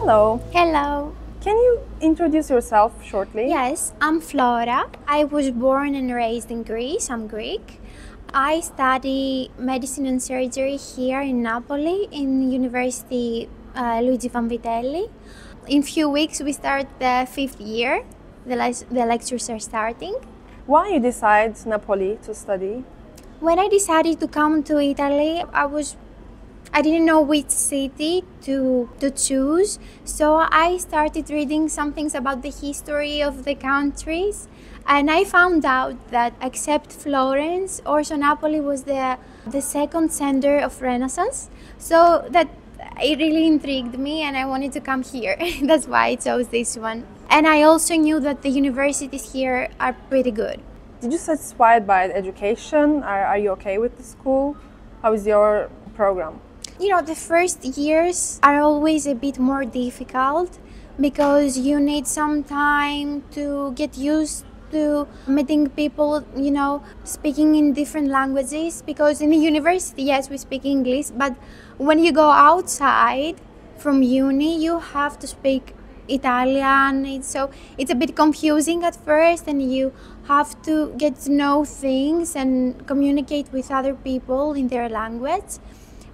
Hello. Hello. Can you introduce yourself shortly? Yes, I'm Flora. I was born and raised in Greece. I'm Greek. I study medicine and surgery here in Napoli in University Luigi Vanvitelli. In few weeks we start the 5th year. The lectures are starting. Why you decide Napoli to study? When I decided to come to Italy, I didn't know which city to choose, so I started reading some things about the history of the countries, and I found out that except Florence, also Napoli was the second center of Renaissance, so that it really intrigued me and I wanted to come here. That's why I chose this one. And I also knew that the universities here are pretty good. Did you satisfied by the education? Are you okay with the school? How is your program? You know, the first years are always a bit more difficult because you need some time to get used to meeting people, you know, speaking in different languages, because in the university, yes, we speak English, but when you go outside from uni, you have to speak Italian, so it's a bit confusing at first, and you have to get to know things and communicate with other people in their language.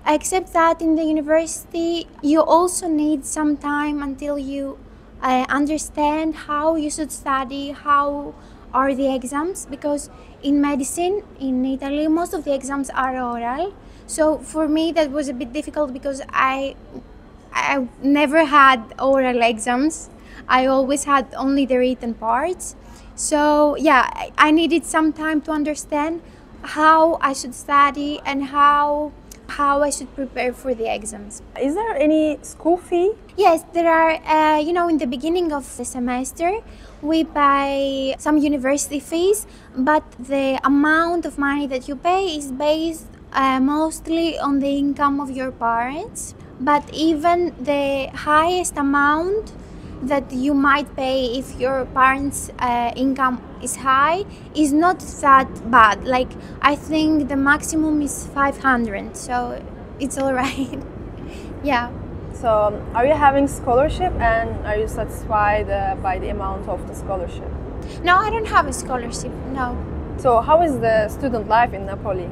Except that in the university, you also need some time until you understand how you should study, how are the exams, because in medicine in Italy, most of the exams are oral. So for me, that was a bit difficult because I never had oral exams. I always had only the written parts. So yeah, I needed some time to understand how I should study and how I should prepare for the exams. Is there any school fee? Yes, there are, you know, in the beginning of the semester, we pay some university fees, but the amount of money that you pay is based mostly on the income of your parents. But even the highest amount that you might pay if your parents' income is high is not that bad. Like, I think the maximum is 500, so it's all right. Yeah. So are you having scholarship and are you satisfied by the amount of the scholarship? No, I don't have a scholarship, no. So how is the student life in Napoli?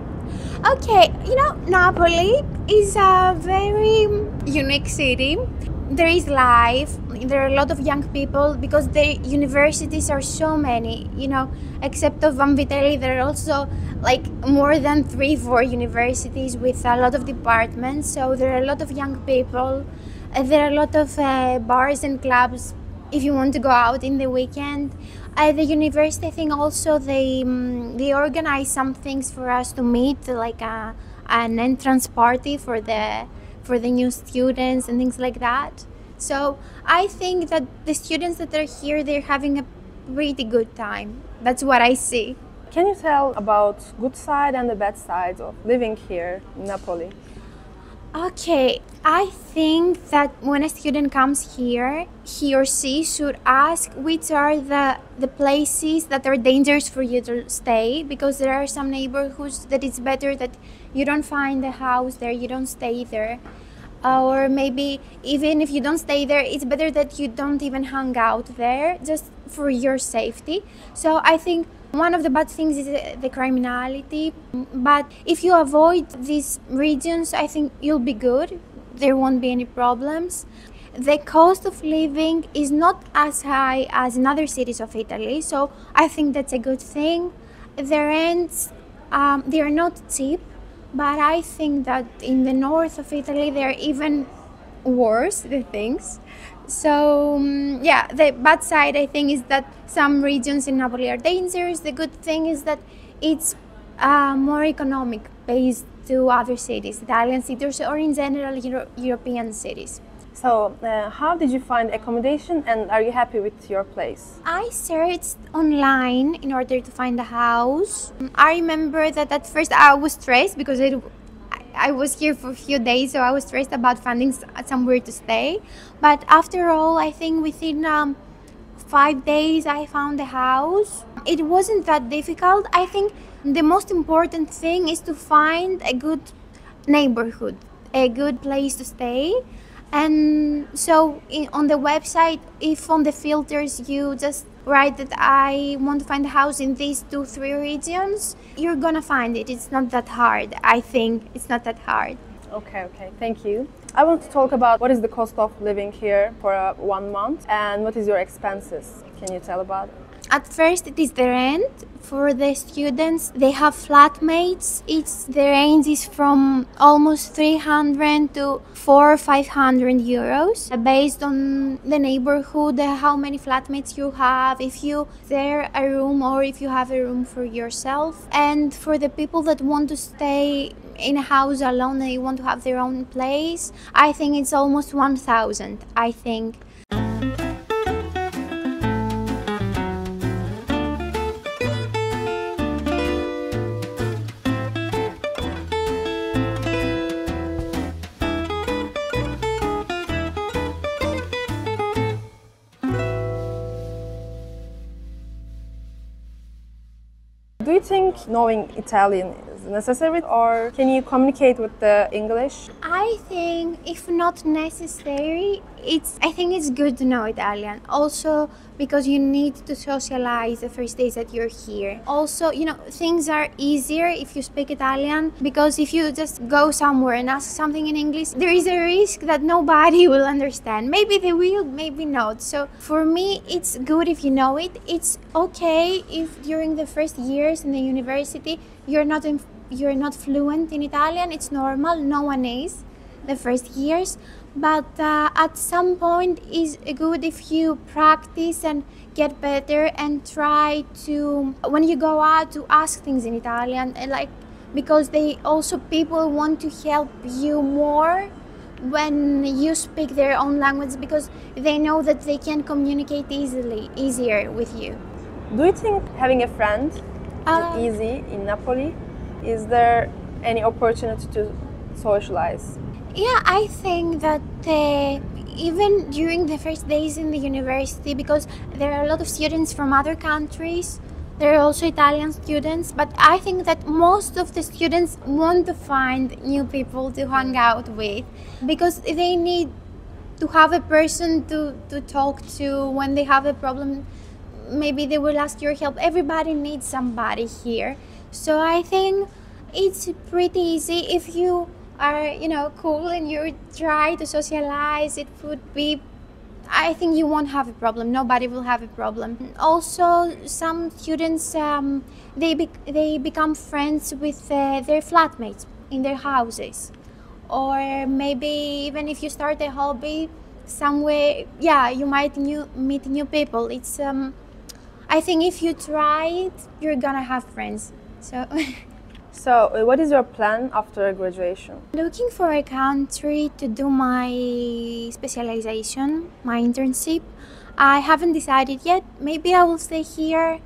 Okay, you know, Napoli is a very unique city. There is life, there are a lot of young people because the universities are so many, you know, except of Vanvitelli, there are also like more than 3-4 universities with a lot of departments, so there are a lot of young people, there are a lot of bars and clubs if you want to go out in the weekend. The university, I think also they organize some things for us to meet, like an entrance party for the new students and things like that. So I think that the students that are here, they're having a pretty good time. That's what I see. Can you tell about good side and the bad side of living here in Napoli? Okay, I think that when a student comes here, he or she should ask which are the places that are dangerous for you to stay, because there are some neighborhoods that it's better that you don't find a house there, you don't stay there. Or maybe even if you don't stay there, it's better that you don't even hang out there, just for your safety. So I think one of the bad things is the criminality, but if you avoid these regions, I think you'll be good. There won't be any problems. The cost of living is not as high as in other cities of Italy, so I think that's a good thing. The rents, they are not cheap, but I think that in the north of Italy, they're even worse, the things. So yeah, the bad side, I think, is that some regions in Napoli are dangerous. The good thing is that it's more economic based to other cities, Italian cities, or in general European cities. So how did you find accommodation and are you happy with your place? I searched online in order to find a house. I remember that at first I was stressed because I was here for a few days, so I was stressed about finding somewhere to stay. But after all, I think within 5 days I found a house. It wasn't that difficult. I think the most important thing is to find a good neighborhood, a good place to stay. And so on the website, if on the filters you just write that I want to find a house in these 2-3 regions, you're gonna find it. It's not that hard. I think it's not that hard. Okay, thank you. I want to talk about what is the cost of living here for 1 month and what is your expenses. Can you tell about it? At first, it is the rent. For the students, they have flatmates. The range is from almost 300 to 400 or 500 euros, based on the neighborhood, how many flatmates you have, if you share a room or if you have a room for yourself. And for the people that want to stay in a house alone, they want to have their own place, I think it's almost 1,000, I think. Do you think knowing Italian is necessary, or can you communicate with the English? I think if not necessary, I think it's good to know Italian. Also because you need to socialize the first days that you're here. Also, things are easier if you speak Italian, because if you just go somewhere and ask something in English, there is a risk that nobody will understand. Maybe they will, maybe not. So for me, it's good if you know it. It's okay if during the first years in the university you're not fluent in Italian. It's normal, no one is the first years. But at some point it's good if you practice and get better and try to, when you go out, to ask things in Italian, because people want to help you more when you speak their own language, because they know that they can communicate easier with you. Do you think having a friend is easy in Napoli? Is there any opportunity to socialize? Yeah, I think that even during the first days in the university, because there are a lot of students from other countries, there are also Italian students, but I think that most of the students want to find new people to hang out with, because they need to have a person to talk to when they have a problem. Maybe they will ask your help. Everybody needs somebody here. So I think it's pretty easy if you are, cool and you try to socialize. I think you won't have a problem. Nobody will have a problem. Also, some students, they become friends with their flatmates in their houses. Or maybe even if you start a hobby somewhere, you might meet new people. It's, I think if you try it, you're gonna have friends. So, what is your plan after graduation? Looking for a country to do my specialization, my internship. I haven't decided yet. Maybe I will stay here,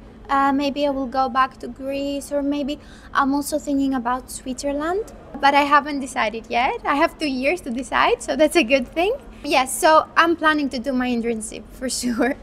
maybe I will go back to Greece, or maybe I'm also thinking about Switzerland. But I haven't decided yet. I have 2 years to decide, so that's a good thing. Yes, so I'm planning to do my internship for sure.